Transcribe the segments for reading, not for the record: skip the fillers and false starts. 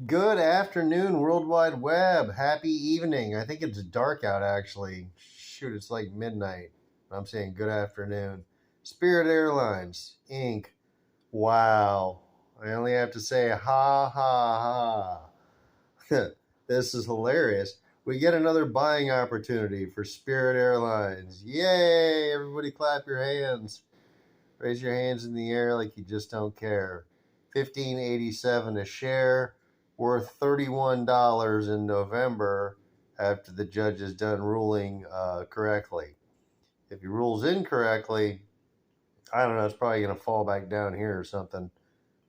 Good afternoon, World Wide Web. Happy evening. I think it's dark out actually. Shoot, it's like midnight. I'm saying good afternoon. Spirit Airlines, Inc. Wow. I only have to say ha ha ha. This is hilarious. We get another buying opportunity for Spirit Airlines. Yay! Everybody clap your hands. Raise your hands in the air like you just don't care. 15.87 a share, worth $31 in November after the judge is done ruling correctly. If he rules incorrectly, I don't know, it's probably going to fall back down here or something.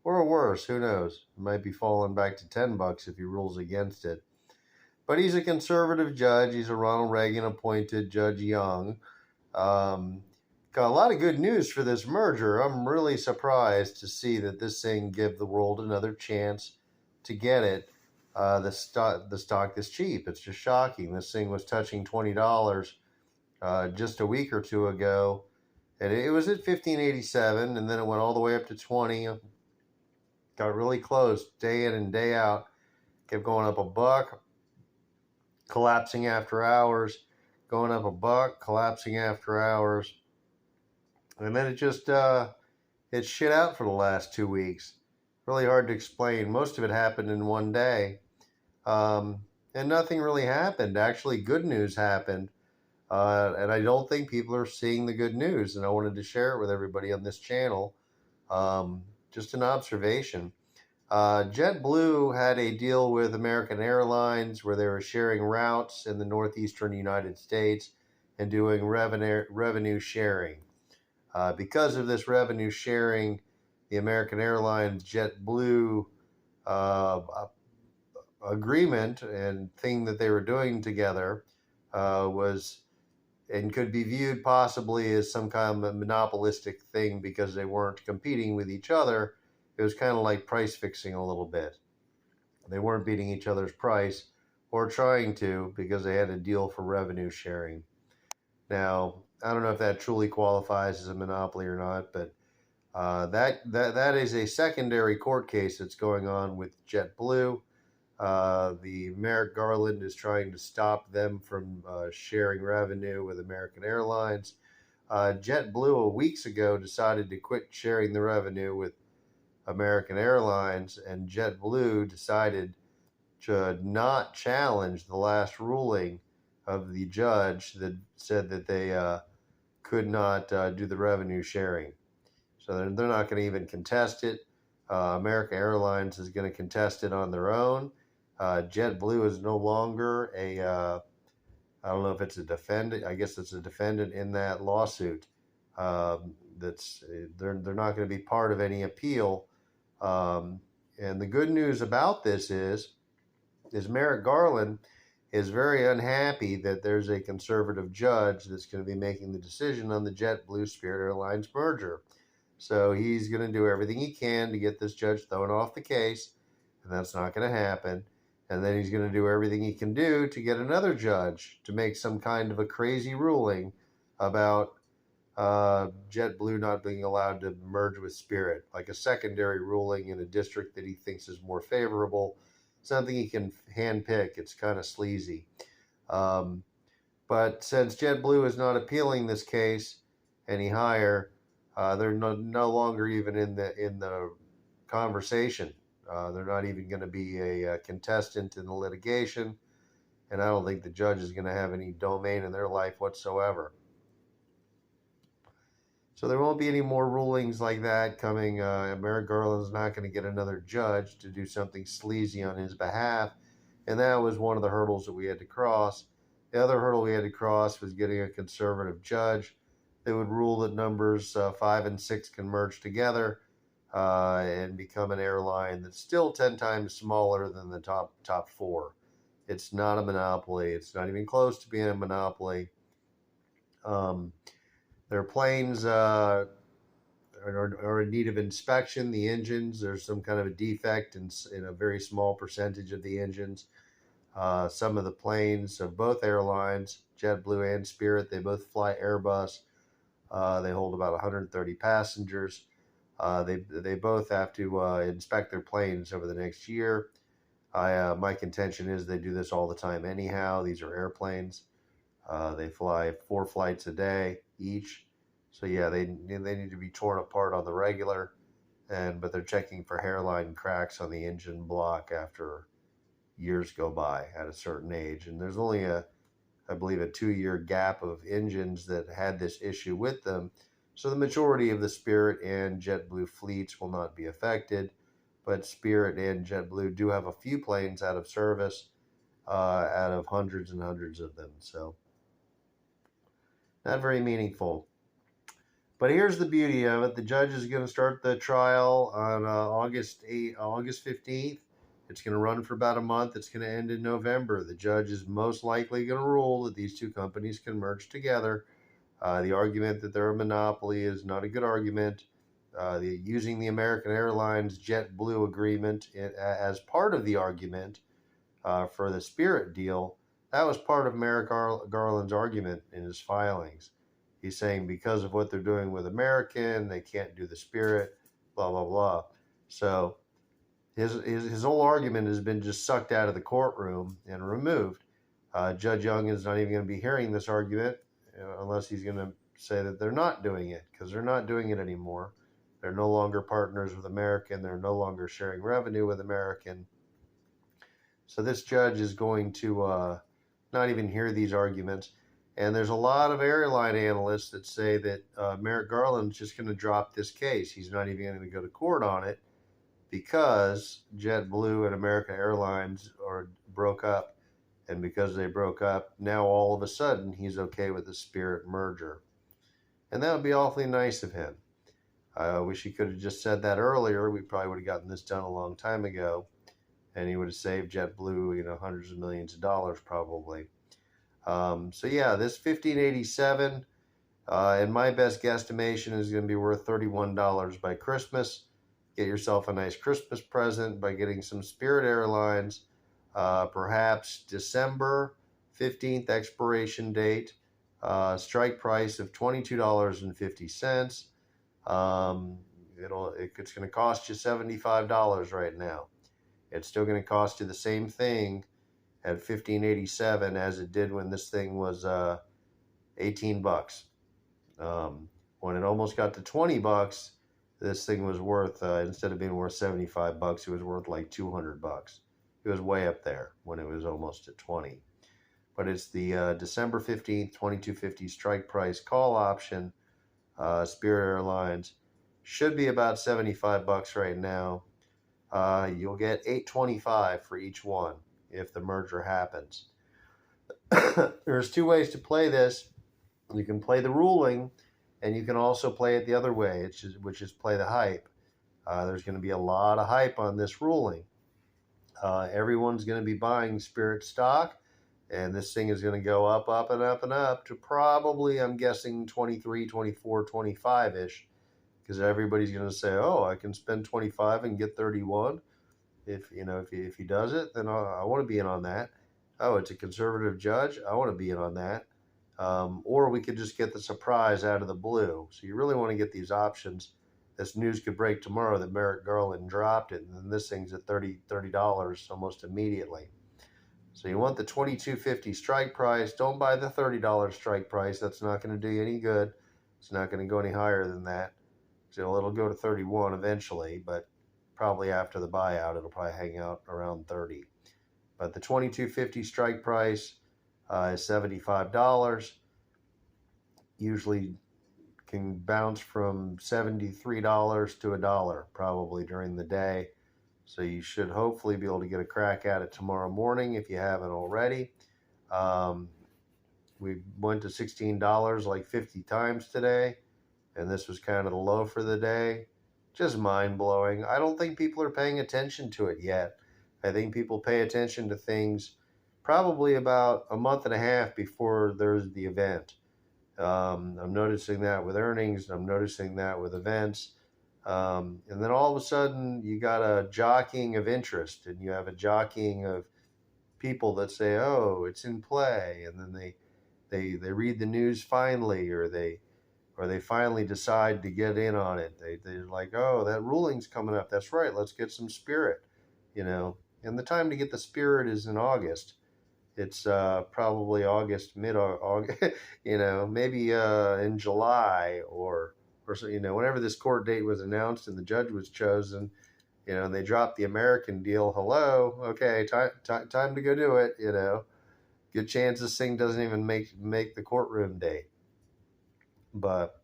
Or worse, who knows? It might be falling back to $10 if he rules against it. But he's a conservative judge. He's a Ronald Reagan appointed Judge Young. Um, Got a lot of good news for this merger. I'm really surprised to see that this thing give the world another chance to get it. The stock is cheap. It's just shocking. This thing was touching $20 just a week or two ago, and it was at 15.87, and then it went all the way up to 20. Got really close day in and day out. Kept going up a buck, collapsing after hours, going up a buck, collapsing after hours. And then it shit out for the last 2 weeks. Really hard to explain. Most of it happened in one day. And nothing really happened. Actually, good news happened. And I don't think people are seeing the good news. And I wanted to share it with everybody on this channel. Just an observation. JetBlue had a deal with American Airlines where they were sharing routes in the northeastern United States and doing revenue sharing. Because of this revenue sharing, the American Airlines JetBlue uh, agreement and thing that they were doing together was and could be viewed possibly as some kind of a monopolistic thing because they weren't competing with each other. It was kind of like price fixing a little bit. They weren't beating each other's price or trying to because they had a deal for revenue sharing. Now, I don't know if that truly qualifies as a monopoly or not, but that is a secondary court case that's going on with JetBlue. The Merrick Garland is trying to stop them from sharing revenue with American Airlines. JetBlue weeks ago decided to quit sharing the revenue with American Airlines, and JetBlue decided to not challenge the last ruling of the judge that said that they could not do the revenue sharing. So they're not going to even contest it. American Airlines is going to contest it on their own. JetBlue is no longer I don't know if it's a defendant. I guess it's a defendant in that lawsuit. That's they're not going to be part of any appeal. And the good news about this is Merrick Garland is very unhappy that there's a conservative judge that's going to be making the decision on the JetBlue Spirit Airlines merger. So he's going to do everything he can to get this judge thrown off the case, and that's not going to happen. And then he's going to do everything he can do to get another judge to make some kind of a crazy ruling about JetBlue not being allowed to merge with Spirit, like a secondary ruling in a district that he thinks is more favorable, something he can handpick. It's kind of sleazy. Um, but since JetBlue is not appealing this case any higher, they're no longer even in the conversation. They're not even going to be a contestant in the litigation, and I don't think the judge is going to have any domain in their life whatsoever. So there won't be any more rulings like that coming. Merrick Garland's not going to get another judge to do something sleazy on his behalf, and that was one of the hurdles that we had to cross. The other hurdle we had to cross was getting a conservative judge that would rule that numbers 5 and 6 can merge together and become an airline that's still 10 times smaller than the top four. It's not a monopoly. It's not even close to being a monopoly. Um, their planes are in need of inspection. The engines, there's some kind of a defect in a very small percentage of the engines. Some of the planes of both airlines, JetBlue and Spirit, they both fly Airbus. They hold about 130 passengers. They both have to inspect their planes over the next year. My contention is they do this all the time anyhow. These are airplanes. They fly 4 flights a day each. So yeah, they need to be torn apart on the regular, but they're checking for hairline cracks on the engine block after years go by at a certain age. And there's only I believe, a 2-year gap of engines that had this issue with them. So the majority of the Spirit and JetBlue fleets will not be affected, but Spirit and JetBlue do have a few planes out of service, out of hundreds and hundreds of them. So not very meaningful. But here's the beauty of it: the judge is going to start the trial on August 15th. It's going to run for about a month. It's going to end in November. The judge is most likely going to rule that these two companies can merge together. The argument that they're a monopoly is not a good argument. Using the American Airlines JetBlue agreement as part of the argument for the Spirit deal, that was part of Merrick Garland's argument in his filings. He's saying because of what they're doing with American, they can't do the Spirit, blah, blah, blah. So his whole argument has been just sucked out of the courtroom and removed. Judge Young is not even going to be hearing this argument unless he's going to say that they're not doing it, because they're not doing it anymore. They're no longer partners with American. They're no longer sharing revenue with American. So this judge is going to not even hear these arguments. And there's a lot of airline analysts that say that Merrick Garland's just going to drop this case. He's not even going to go to court on it because JetBlue and American Airlines broke up. And because they broke up, now all of a sudden he's okay with the Spirit merger. And that would be awfully nice of him. I wish he could have just said that earlier. We probably would have gotten this done a long time ago. And he would have saved JetBlue, hundreds of millions of dollars probably. So yeah, this 1587, in my best guesstimation, is going to be worth $31 by Christmas. Get yourself a nice Christmas present by getting some Spirit Airlines. Perhaps December 15th expiration date, strike price of $22.50. It's going to cost you $75 right now. It's still going to cost you the same thing at 1587 as it did when this thing was 18 bucks. When it almost got to 20 bucks, this thing was worth, instead of being worth 75 bucks, it was worth like 200 bucks. It was way up there when it was almost at 20. But it's the December 15th, 2250 strike price call option. Spirit Airlines should be about 75 bucks right now. You'll get $8.25 for each one if the merger happens. There's 2 ways to play this. You can play the ruling, and you can also play it the other way, which is play the hype. There's going to be a lot of hype on this ruling. Everyone's going to be buying Spirit stock, and this thing is going to go up, up, and up, and up to probably, I'm guessing, 23, 24, 25-ish, because everybody's going to say, oh, I can spend 25 and get 31. If he does it, then I want to be in on that. Oh, it's a conservative judge. I want to be in on that. Or we could just get the surprise out of the blue. So you really want to get these options. This news could break tomorrow that Merrick Garland dropped it, and then this thing's at $30 almost immediately. So you want the $22.50 strike price. Don't buy the $30 strike price. That's not going to do you any good. It's not going to go any higher than that. So it'll go to 31 eventually, but probably after the buyout, it'll probably hang out around 30. But the $22.50 strike price is $75. Usually can bounce from $73 to $1 probably during the day. So you should hopefully be able to get a crack at it tomorrow morning if you haven't already. We went to $16 like 50 times today, and this was kind of the low for the day. Just mind-blowing. I don't think people are paying attention to it yet. I think people pay attention to things probably about a month and a half before there's the event. I'm noticing that with earnings. I'm noticing that with events. And then all of a sudden, you got a jockeying of interest, and you have a jockeying of people that say, oh, it's in play. And then they read the news finally, or they finally decide to get in on it. They're like, oh, that ruling's coming up. That's right. Let's get some Spirit, And the time to get the Spirit is in August. It's probably August, mid-August, maybe in July or so, whenever this court date was announced and the judge was chosen, and they dropped the American deal. Hello, okay, time to go do it. Good chance this thing doesn't even make the courtroom date. But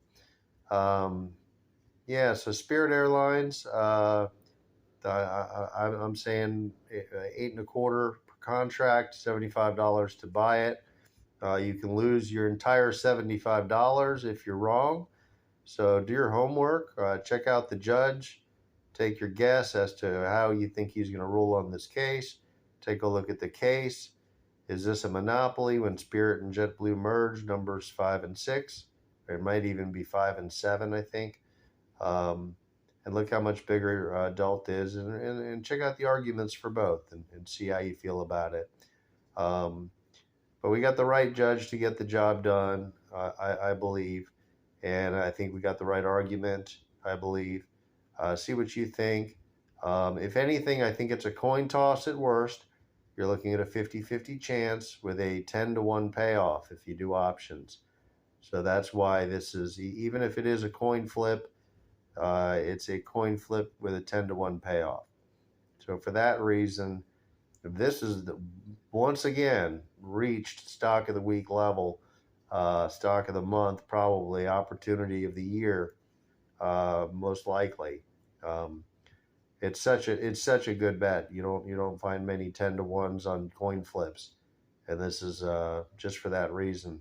yeah, so Spirit Airlines, I'm saying 8.25 per contract, $75 to buy it. You can lose your entire $75 if you're wrong. So do your homework. Check out the judge. Take your guess as to how you think he's going to rule on this case. Take a look at the case. Is this a monopoly when Spirit and JetBlue merged, numbers 5 and 6? It might even be 5 and 7, I think. And look how much bigger Delta is, and check out the arguments for both and see how you feel about it. But we got the right judge to get the job done, I believe. And I think we got the right argument, I believe. See what you think. If anything, I think it's a coin toss at worst. You're looking at a 50-50 chance with a 10-to-1 payoff if you do options. So that's why this is, even if it is a coin flip, it's a coin flip with a 10-to-1 payoff. So for that reason, if this is once again reached stock of the week level, stock of the month, probably opportunity of the year, most likely. It's such a good bet. You don't find many 10-to-1s on coin flips, and this is just for that reason.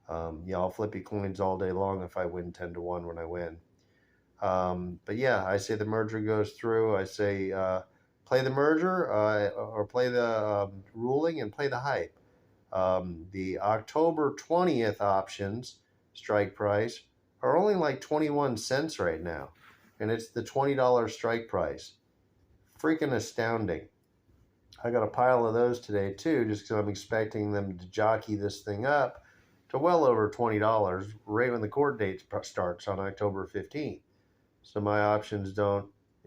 I'll flippy coins all day long if I win 10-to-1 when I win. But yeah, I say the merger goes through. I say play the merger or play the ruling and play the hype. The October 20th options strike price are only like 21 cents right now, and it's the $20 strike price. Freaking astounding. I got a pile of those today too, just because I'm expecting them to jockey this thing up to well over $20 right when the court date starts on October 15th. So my options don't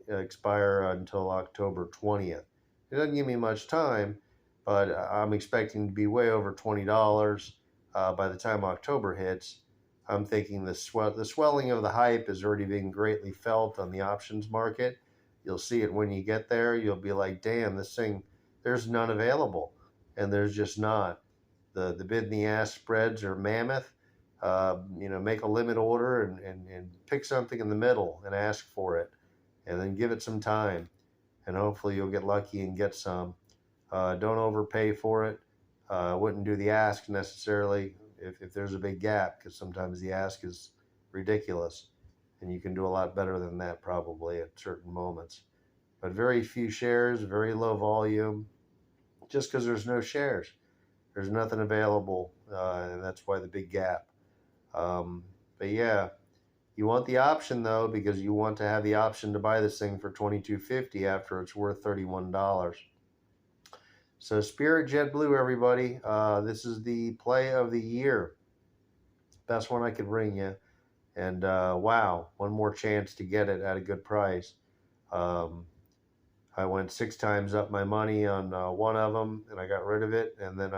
expire until October 20th. It doesn't give me much time, but I'm expecting to be way over $20 by the time October hits. I'm thinking the swelling of the hype is already being greatly felt on the options market. You'll see it when you get there. You'll be like, damn, this thing, there's none available. And there's just not. The bid and the ask spreads are mammoth. Make a limit order and pick something in the middle and ask for it, and then give it some time, and hopefully you'll get lucky and get some. Don't overpay for it. Wouldn't do the ask necessarily if there's a big gap, because sometimes the ask is ridiculous, and you can do a lot better than that probably at certain moments. But very few shares, very low volume, just because there's no shares. There's nothing available, and that's why the big gap. But yeah, you want the option though, because you want to have the option to buy this thing for $22.50 after it's worth $31. So Spirit JetBlue, everybody, this is the play of the year. Best one I could bring you. And wow, one more chance to get it at a good price. I went 6 times up my money on one of them, and I got rid of it, and then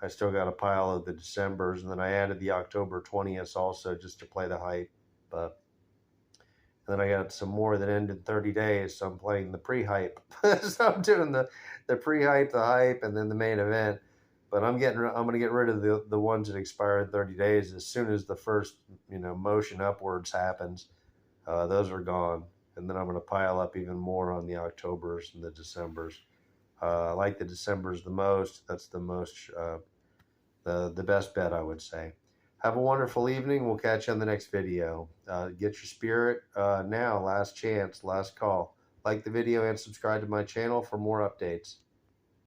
I still got a pile of the Decembers, and then I added the October 20th also just to play the hype. But then I got some more that ended 30 days, so I'm playing the pre-hype. So I'm doing the pre-hype, the hype, and then the main event. But I'm going to get rid of the ones that expire in 30 days as soon as the first motion upwards happens. Those are gone, and then I'm going to pile up even more on the Octobers and the Decembers. I like the Decembers the most. That's the most, the best bet, I would say. Have a wonderful evening. We'll catch you on the next video. Get your Spirit now. Last chance, last call. Like the video and subscribe to my channel for more updates.